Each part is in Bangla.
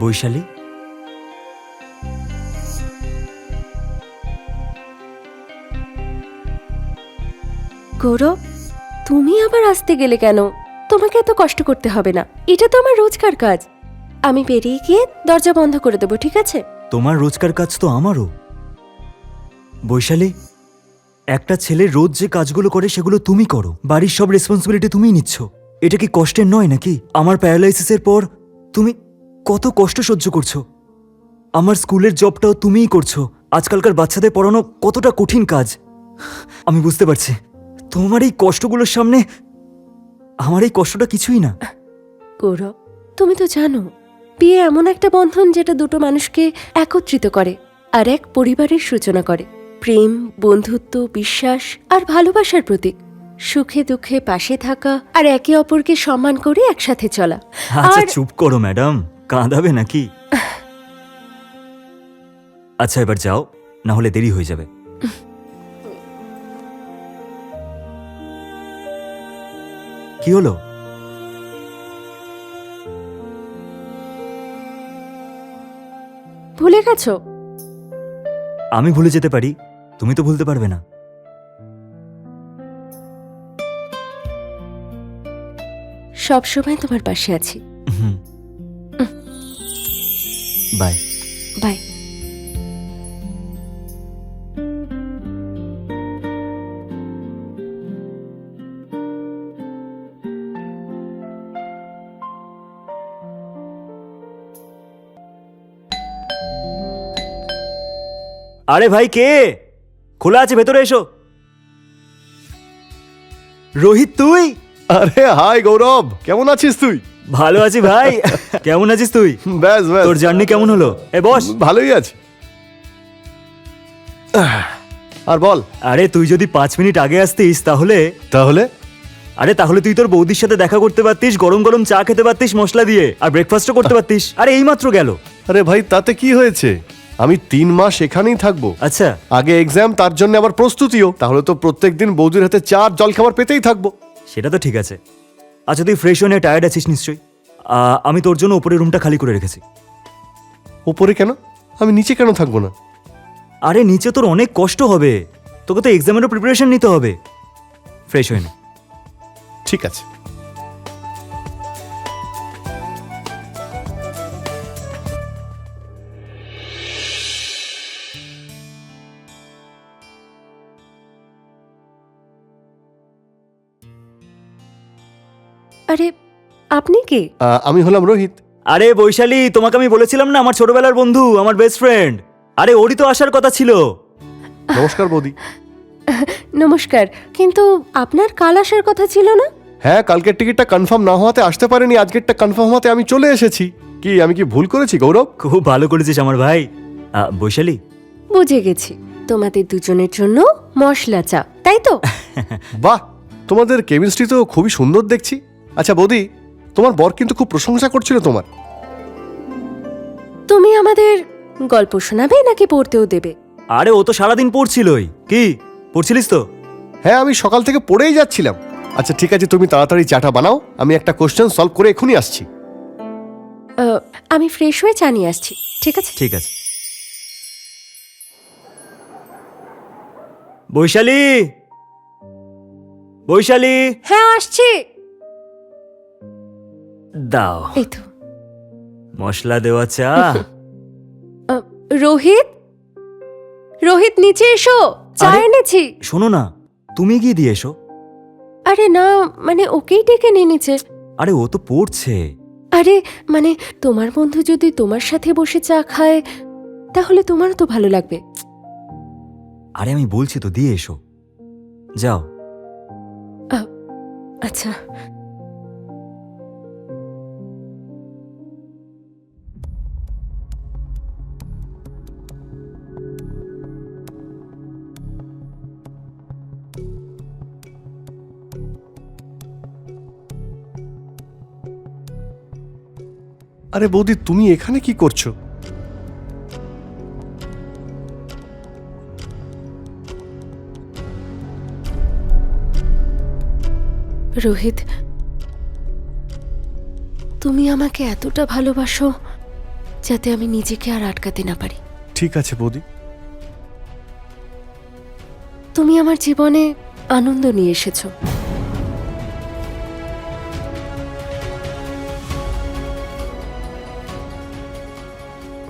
বৈশালী, গৌরব, তুমি আবার আসতে গেলে কেন? তোমাকে এত কষ্ট করতে হবে না, এটা তো আমার রোজকার কাজ। আমি বেরিয়ে গিয়ে দরজা বন্ধ করে দেবো, ঠিক আছে? তোমার রোজকার কাজ তো আমারও। বৈশালী, একটা ছেলে রোজ যে কাজগুলো করে সেগুলো তুমি করো, বাড়ির সব রেসপন্সিবিলিটি তুমিই নিচ্ছ। এটা কি কষ্টের নয় নাকি? আমার প্যারালাইসিসের পর তুমি কত কষ্ট সহ্য করছো। আমার স্কুলের জবটাও তুমিই করছো। আজকালকার বাচ্চাদের পড়ানো কতটা কঠিন কাজ আমি বুঝতে পারছি। তোমার এই কষ্টগুলোর সামনে আমার এই কষ্টটা কিছুই না। গৌরব, তুমি তো জানো বিয়ে এমন একটা বন্ধন যেটা দুটো মানুষকে একত্রিত করে আর এক পরিবারের সূচনা করে। প্রেম, বন্ধুত্ব, বিশ্বাস আর ভালোবাসার প্রতীক। সুখে দুঃখে পাশে থাকা আর একে অপরকে সম্মান করে একসাথে চলা। আচ্ছা আর চুপ করো ম্যাডাম, কাঁদাবে নাকি? আচ্ছা এবার যাও, না হলে দেরি হয়ে যাবে। কি হলো? ভুলে গেছো? আমি ভুলে যেতে পারি, তুমি তো ভুলতে পারবে না। সব সময় তোমার পাশে আছি। বাই। বাই। আরে ভাই, কে? খোলা আছে, ভেতরে এসো। রোহিত, তুই? আরে হাই গৌরব, কেমন আছিস তুই? ভালো আছি ভাই। কেমন আছিস তুই? ব্যাস ব্যাস, তোর জার্নি কেমন হলো? এ বস। ভালোই আছি। আর বল। আরে তুই যদি 5 মিনিট আগে আসতিস তাহলে তাহলে তাহলে তুই তোর বৌদির সাথে দেখা করতে পারতিস, গরম গরম চা খেতে পারতিস মশলা দিয়ে, আর ব্রেকফাস্টও করতে পারতিস। আরে এইমাত্র গেল। আরে ভাই, তাতে কি হয়েছে? আমি 3 মাস এখানেই থাকবো। আচ্ছা, আগে এক্সাম, তার জন্য আবার প্রস্তুতিও। তাহলে তো প্রত্যেকদিন বৌদির হাতে চা আর জল খাবার পেতেই থাকবো। সেটা তো ঠিক আছে। আচ্ছা তুই ফ্রেশ হয়ে টায়ার্ড আছিস নিশ্চয়ই। আমি তোর জন্য উপরের রুমটা খালি করে রেখেছি। ওপরে কেন? আমি নিচে কেন থাকবো না? আরে নিচে তোর অনেক কষ্ট হবে, তোকে তো এক্সামেরও প্রিপারেশন নিতে হবে। ফ্রেশ হয়ে নে। ঠিক আছে। আরে আপনি কে? আমি হলাম রোহিত। আরে বৈশালী, তোমাকে আমি বলেছিলাম না আমার ছোটবেলার বন্ধু, আমার বেস্ট ফ্রেন্ড। আরে ওরই তো আসার কথা ছিল। নমস্কার বৌদি। নমস্কার, কিন্তু আপনার কাল আসার কথা ছিল না? হ্যাঁ, কালকের টিকিটটা কনফার্ম না হওয়াতে আসতে পারিনি, আজকেরটা কনফার্ম হওয়াতে আমি চলে এসেছি। কি আমি কি ভুল করেছি গৌরব? খুব ভালো করেছিস আমার ভাই। বৈশালী, বুঝে গেছি, তোমাদের দুজনের জন্য মশলা চা, তাই তো? বাহ, তোমাদের কেমিস্ট্রি তো খুবই সুন্দর দেখছি। আচ্ছা বৌদি, তোমার বর কিন্তু খুব প্রশংসা করছিল তোমার। তুমি আমাদের গল্প শোনাবে নাকি পড়তেও দেবে? আরে ও তো সারাদিন পড়ছিলই। কি পড়ছিলিস তো? হ্যাঁ, আমি সকাল থেকে পড়েই যাচ্ছিলাম। আচ্ছা ঠিক আছে, তুমি তাড়াতাড়ি চাটা বানাও, আমি একটা কোশ্চেন সলভ করে এখনই আসছি। আমি ফ্রেশ হয়ে চা নিয়ে আসছি, ঠিক আছে? ঠিক আছে। বৈশালী, বৈশালী, হ্যাঁ আসছি। দাও এই তো। মশলা দেওয়া চা। রোহিত, রোহিত নিচে এসো, চা আরে? এনেছি। শোনো না, তুমি গিয়ে দিয়ে এসো। আরে না, মানে ওকেই ডেকে নিয়ে নিচে। আরে ও তো পড়ছে। আরে মানে তোমার বন্ধু যদি তোমার সাথে বসে চা খায় তাহলে তোমারও তো ভালো লাগবে। আরে আমি বলছি তো, দিয়ে এসো, যাও। আচ্ছা। আরে বৌদি, তুমি এখানে কি করছো? রোহিত, তুমি আমাকে এতটা ভালোবাসো যাতে আমি নিজেকে আর আটকাতে না পারি। ঠিক আছে বৌদি। তুমি আমার জীবনে আনন্দ নিয়ে এসেছো।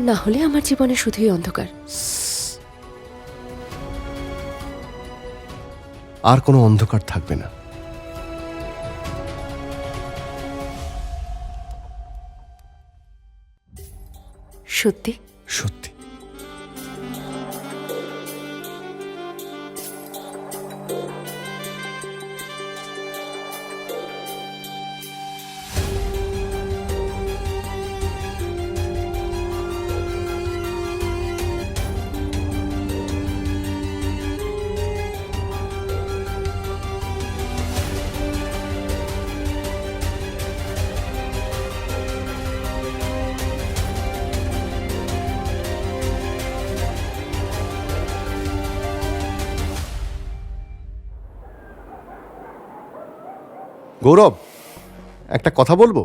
না হলে আমার জীবনে শুধুই অন্ধকার। আর কোনো অন্ধকার থাকবে না। সত্যি? সত্যি। গৌরব, একটা কথা বলবো?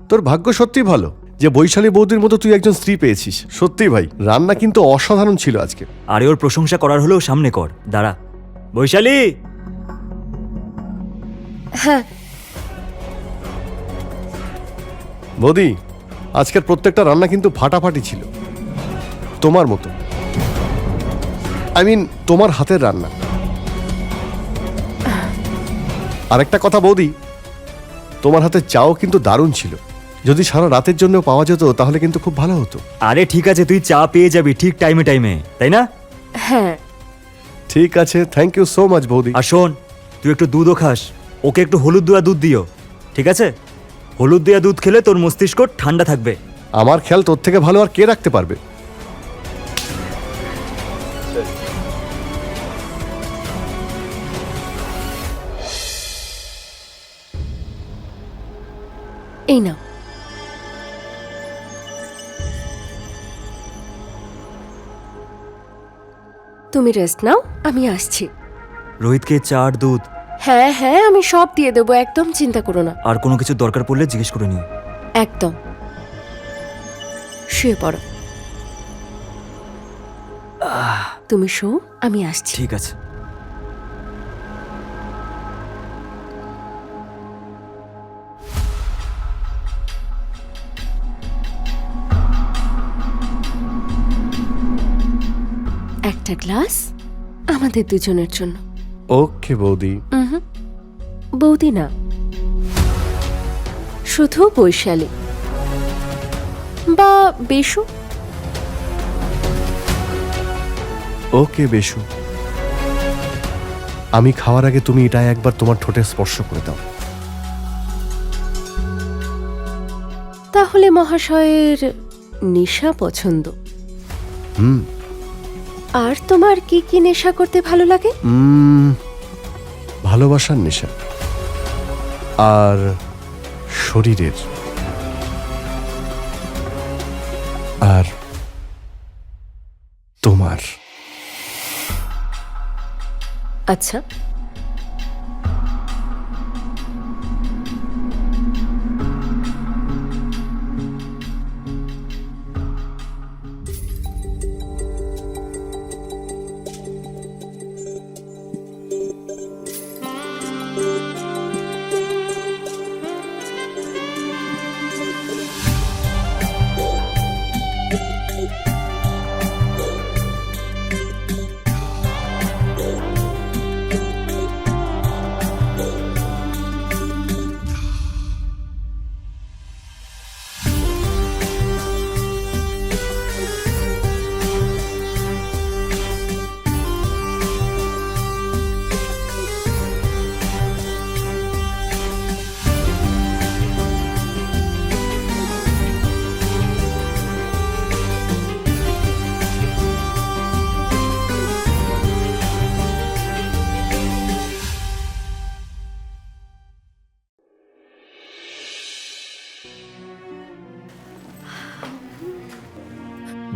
তোর ভাগ্য সত্যিই ভালো যে বৈশালী বৌদির মতো তুই একজন স্ত্রী পেয়েছিস। সত্যি ভাই, রান্না কিন্তু অসাধারণ ছিল আজকে। আরে ওর প্রশংসা করার হলেও সামনে কর। দাঁড়া বৈশালী। হ্যাঁ। বৌদি, আজকের প্রত্যেকটা রান্না কিন্তু ফাটাফাটি ছিল, তোমার মতো। তোমার হাতের রান্না। আরেকটা কথা বৌদি, তোমার হাতের চাও কিন্তু দারুণ ছিল। যদি সারা রাতের জন্য পাওয়া যেত তাহলে কিন্তু খুব ভালো হতো। আরে ঠিক আছে, তুই চা পেয়ে যাবি ঠিক টাইমে টাইমে, তাই না? হ্যাঁ। ঠিক আছে, থ্যাংক ইউ সো মাচ বৌদি। আর শোন, তুই একটু দুধও খাস। ওকে একটু হলুদ দেওয়া দুধ দিও, ঠিক আছে? হলুদ দেওয়া দুধ খেলে তোর মস্তিষ্ক ঠান্ডা থাকবে। আমার খেয়াল তোর থেকে ভালো আর কে রাখতে পারবে? এই নাও। তুমি রেস্ট নাও, আমি আসছি। রোহিতকে চা আর দুধ হ্যাঁ হ্যাঁ, আমি সব দিয়ে দেবো, একদম চিন্তা করো না। আর কোনো কিছু দরকার পড়লে জিজ্ঞেস করে নিও। একদম। শুয়ে পড়ো। তুমি শো, আমি আসছি। ঠিক আছে। একটা গ্লাস আমাদের দুজনের জন্য। ওকে বৌদি। বৌদি না, শুধু বৈশালী বা বেশু। ওকে বেশু, আমি খাওয়ার আগে তুমি এটা একবার তোমার ঠোঁটে স্পর্শ করে দাও। তাহলে মহাশয়ের নেশা পছন্দ। হুম। আর তোমার কি কি নেশা করতে ভালো লাগে? ভালোবাসার নেশা আর শরীরের আর তোমার। আচ্ছা,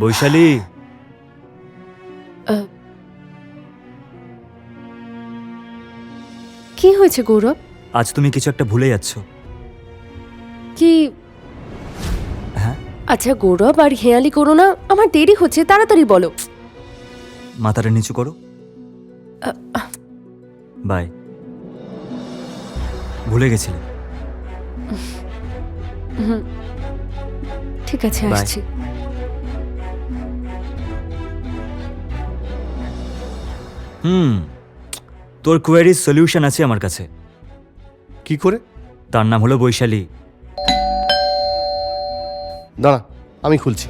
বৈশালী, কি হয়েছে গৌরব? আজ তুমি কিছু একটা ভুলে যাচ্ছ। কি? হ্যাঁ, আচ্ছা গৌরব, আর হেয়ালি করো না, আমার দেরি হচ্ছে, তাড়াতাড়ি বলো। মাথাটা নিচু করো। বাই। ভুলে গেছিলে। ঠিক আছে, Bye. আসছি। তোর কোয়ারির সলিউশন আছে আমার কাছে। কি করে? তার নাম হলো বৈশালী। দাঁড়া, আমি খুলছি।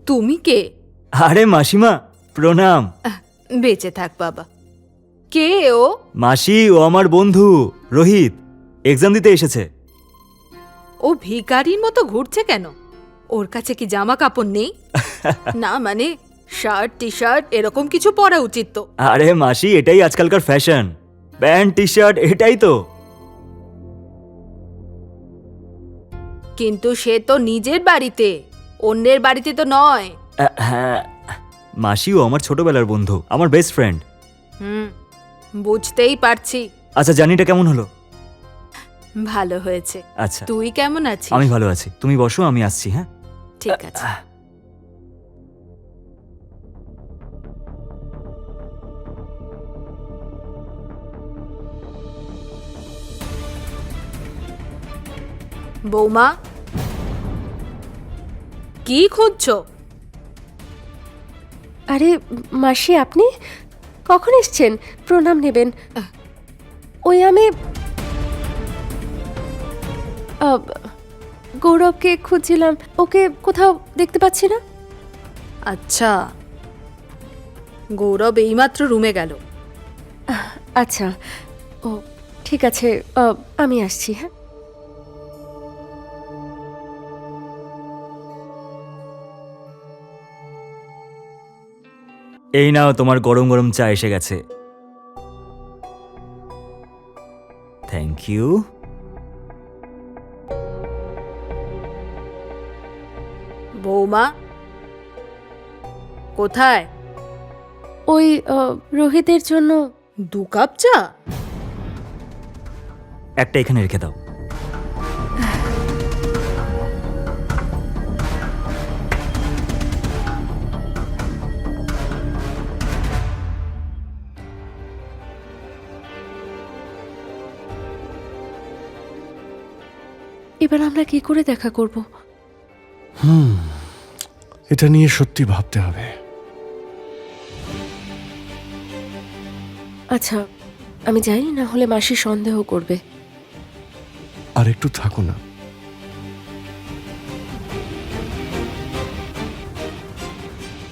তুমি কে? আরে মাসিমা, প্রণাম। বেঁচে থাক বাবা। কে ও? মাসি, ও আমার বন্ধু রোহিত, এক্সাম দিতে এসেছে। ও ভিখারির মতো ঘুরছে কেন? ওর কাছে কি জামা কাপড় নেই? না মানে শার্ট টি শার্ট এরকম কিছু পরা উচিত তো। আরে মাসি, এটাই আজকালকার ফ্যাশন, প্যান্ট টি শার্ট, এটাই তো। কিন্তু সে তো নিজের বাড়িতে, অন্যের বাড়িতে তো নয়। হ্যাঁ মাসি, ও আমার ছোটবেলার বন্ধু, আমার বেস্ট ফ্রেন্ড। বুঝতেই পারছি। আচ্ছা, জার্নিটা কেমন হলো? ভালো হয়েছে। আচ্ছা, তুই কেমন আছিস? আমি ভালো আছি। তুমি বসো, আমি আসছি। হ্যাঁ, ঠিক আছে। বৌমা, কি খুঁজছো? আরে মাসি, আপনি কখন এসছেন? প্রণাম নেবেন। ওই আমি গৌরবকে খুঁজছিলাম, ওকে কোথাও দেখতে পাচ্ছি না। আচ্ছা, গৌরব এইমাত্র রুমে গেল। আচ্ছা, ও ঠিক আছে, আমি আসছি। হ্যাঁ, এই নাও, তোমার গরম গরম চা এসে গেছে। Thank you. বৌমা কোথায়? ওই রোহিতের জন্য 2 কাপ চা? একটা এখানে রেখে দাও। এবার আমরা কি করে দেখা করব? এটা নিয়ে সত্যি ভাবতে হবে। আচ্ছা, আমি যাই, না হলে মাসি সন্দেহ করবে। আর একটু থাকো না।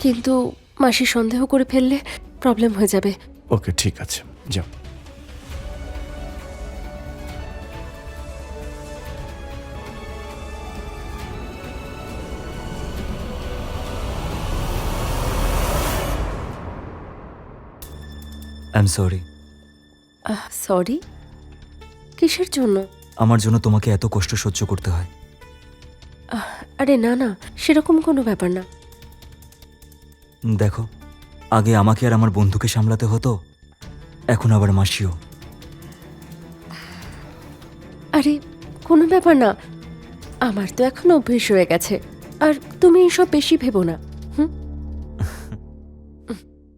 কিন্তু মাসি সন্দেহ করে ফেললে প্রবলেম হয়ে যাবে। ওকে, ঠিক আছে, যাও। I am sorry. সরি? কিসের জন্য? আমার জন্য তোমাকে এত কষ্ট সহ্য করতে হয়। আরে না না, সেরকম কোনো ব্যাপার না। দেখো, আগে আমাকে আর আমার বন্ধুকে সামলাতে হতো, এখন আবার মাসিও। আরে কোনো ব্যাপার না, আমার তো এখন অভ্যেস হয়ে গেছে। আর তুমি এসব বেশি ভেবো না।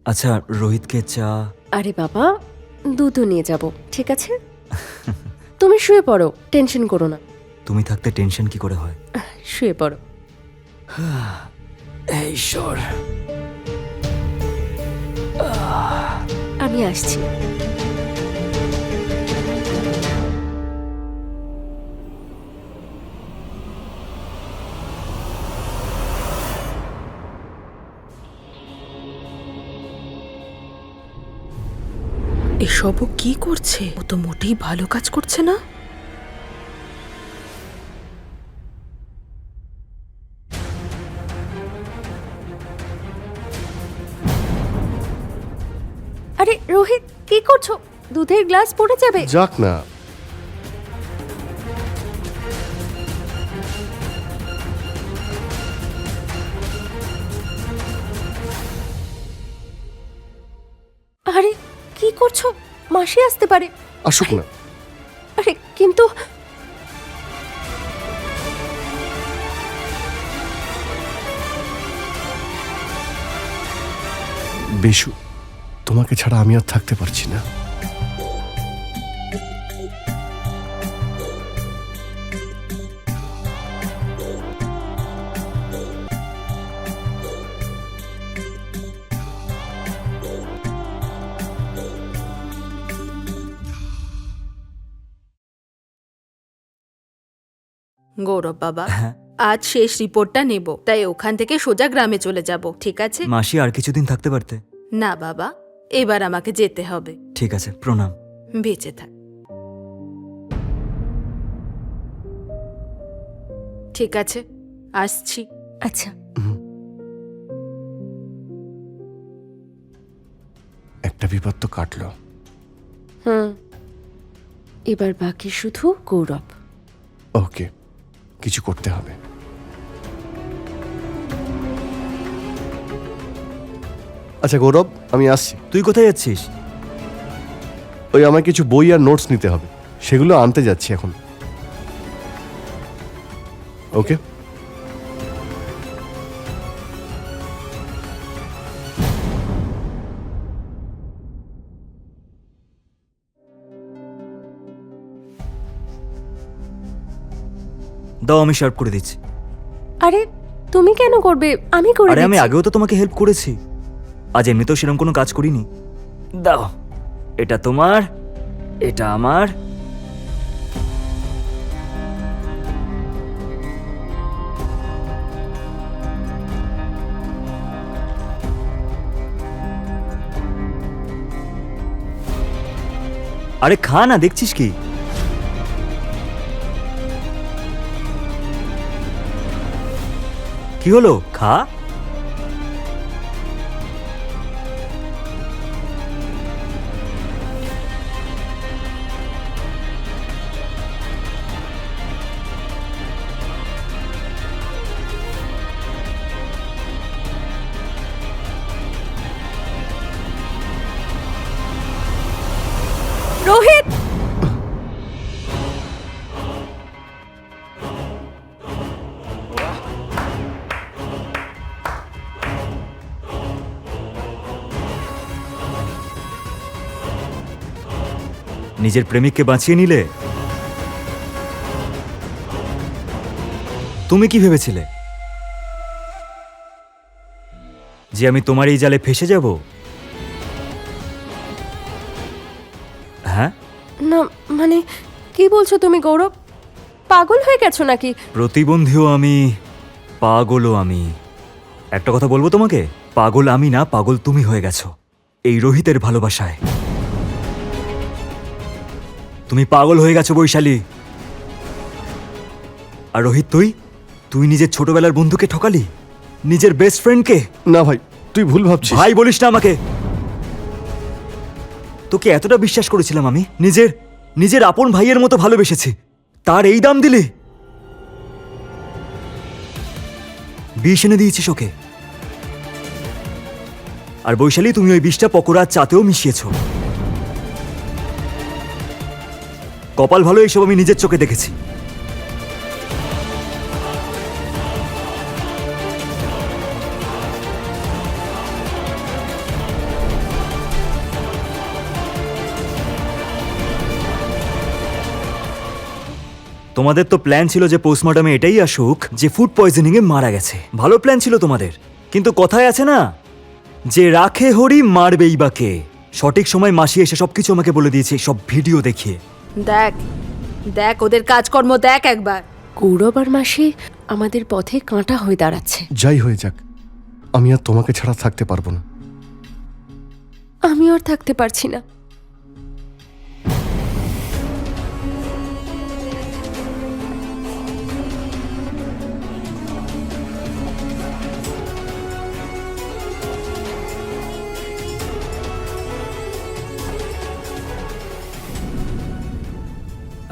আচ্ছা, রোহিতকে চা। আরে বাবা, দুধও নিয়ে যাব, ঠিক আছে? তুমি শুয়ে পড়ো, টেনশন করো না। তুমি থাকতে টেনশন কি করে হয়? শুয়ে পড়ো। এই ঈশ্বর, আমি আসছি। এসবও কি করছে? ও তো মোটেই ভালো কাজ করছে না। আরে রোহিত, কি করছো? দুধের গ্লাস পড়ে যাবে। যাক না। করছো? মাসি আসতে পারে। আসুক না। আরে কিন্তু বেশু, তোমাকে ছাড়া আমি আর থাকতে পারছি না। গৌরব বাবা, হ্যাঁ আজ শেষ রিপোর্টটা নেব, তাই ওখান থেকে সোজা গ্রামে চলে যাব, ঠিক আছে? মাসি আর কিছুদিন থাকতে পারতে। না বাবা, এবার আমাকে যেতে হবে। ঠিক আছে, প্রণাম। বেঁচে থাক। ঠিক আছে, আসছি। আচ্ছা, একটা বিপদ তো কাটলো। এবার বাকি শুধু গৌরব। ওকে, কিছু করতে হবে। আচ্ছা গৌরব, আমি আসছি। তুই কোথায় যাচ্ছিস? ওই আমার কিছু বই আর নোটস নিতে হবে, সেগুলো আনতে যাচ্ছি এখন। ওকে। দাও, আমি সার্ভ করে দিচ্ছি। আরে তুমি কেন করবে? আমি করে আরে আমি দিচ্ছি। আগেও তো তোমাকে হেল্প করেছি, আজ এমনিতেও সেরকম কোনো কাজ করিনি। দাও, এটা তোমার, এটা আমার। আরে খা না, দেখছিস কি? কি হলো, খা। রোহিত, নিজের প্রেমিককে বাঁচিয়ে নিলে। তুমি কি ভেবেছিলে যে আমি তোমার এই জালে ফেসে যাব? হ্যাঁ, না মানে কি বলছো তুমি গৌরব? পাগল হয়ে গেছো নাকি? প্রতিবন্ধীও আমি, পাগলও আমি। একটা কথা বলবো তোমাকে, পাগল আমি না, পাগল তুমি হয়ে গেছো এই রোহিতের ভালোবাসায়। তুমি পাগল হয়ে গেছো বৈশালী। আর রোহিত, তুই তুই নিজের ছোটবেলার বন্ধুকে ঠকালি, নিজের বেস্ট ফ্রেন্ডকে। না ভাই, তুই ভুল ভাবছিস। ভাই বলিস না আমাকে। তোকে এতটা বিশ্বাস করেছিলাম আমি, নিজের নিজের আপন ভাইয়ের মতো ভালোবেসেছি, তার এই দাম দিলি? বিষ এনে দিয়েছিস ওকে। আর বৈশালী, তুমি ওই বিষটা পকোড়া আর চাতেও মিশিয়েছ। কপাল ভালো, এইসব আমি নিজের চোখে দেখেছি। তোমাদের তো প্ল্যান ছিল যে পোস্টমর্টমে এটাই আসুক যে ফুড পয়জনিং এ মারা গেছে। ভালো প্ল্যান ছিল তোমাদের, কিন্তু কথায় আছে না যে রাখে হরি মারবেই বা কে। সঠিক সময় মাসি এসে সবকিছু আমাকে বলে দিয়েছে, সব ভিডিও দেখিয়ে। দেখ দেখ ওদের কাজকর্ম দেখ একবার। গৌরব আর মাসি আমাদের পথে কাঁটা হয়ে দাঁড়াচ্ছে। যাই হয়ে যাক, আমি আর তোমাকে ছাড়া থাকতে পারবো না। আমি আর থাকতে পারছি না।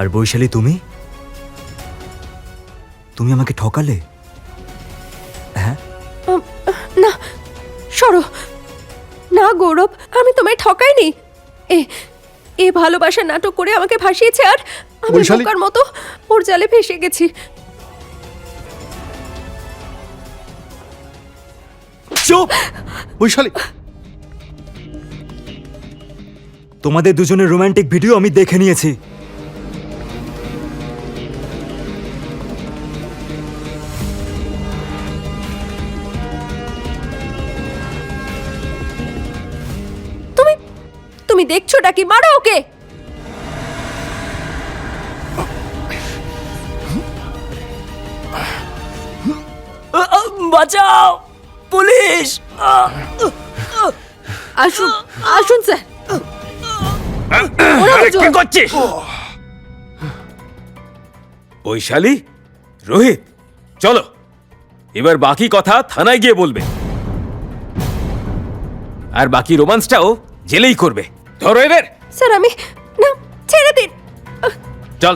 আর বৈশালী, তুমি তুমি আমাকে ঠকালে। হ্যাঁ, না সরো না গৌরব, আমি তোমায় ঠকাইনি। এ এ ভালোবাসার নাটক করে আমাকে ভাসিয়েছে, আর আমি বৈশালী- বোকার মতো ওর জালে ফেসে গেছি। চুপ! বৈশালী, তোমাদের দুজনের রোমান্টিক ভিডিও আমি দেখে নিয়েছি। তুমি দেখছোটা কি? মারো ওকে। বাঁচাও, পুলিশ! আসুন আসুন স্যার। কি করছিস বৈশালী? রোহিত, চলো এবার বাকি কথা থানায় গিয়ে বলবে, আর বাকি রোমান্সটাও জেলেই করবে। ধরো এদের, স্যার আমি, না, ছেড়ে দিন। চল।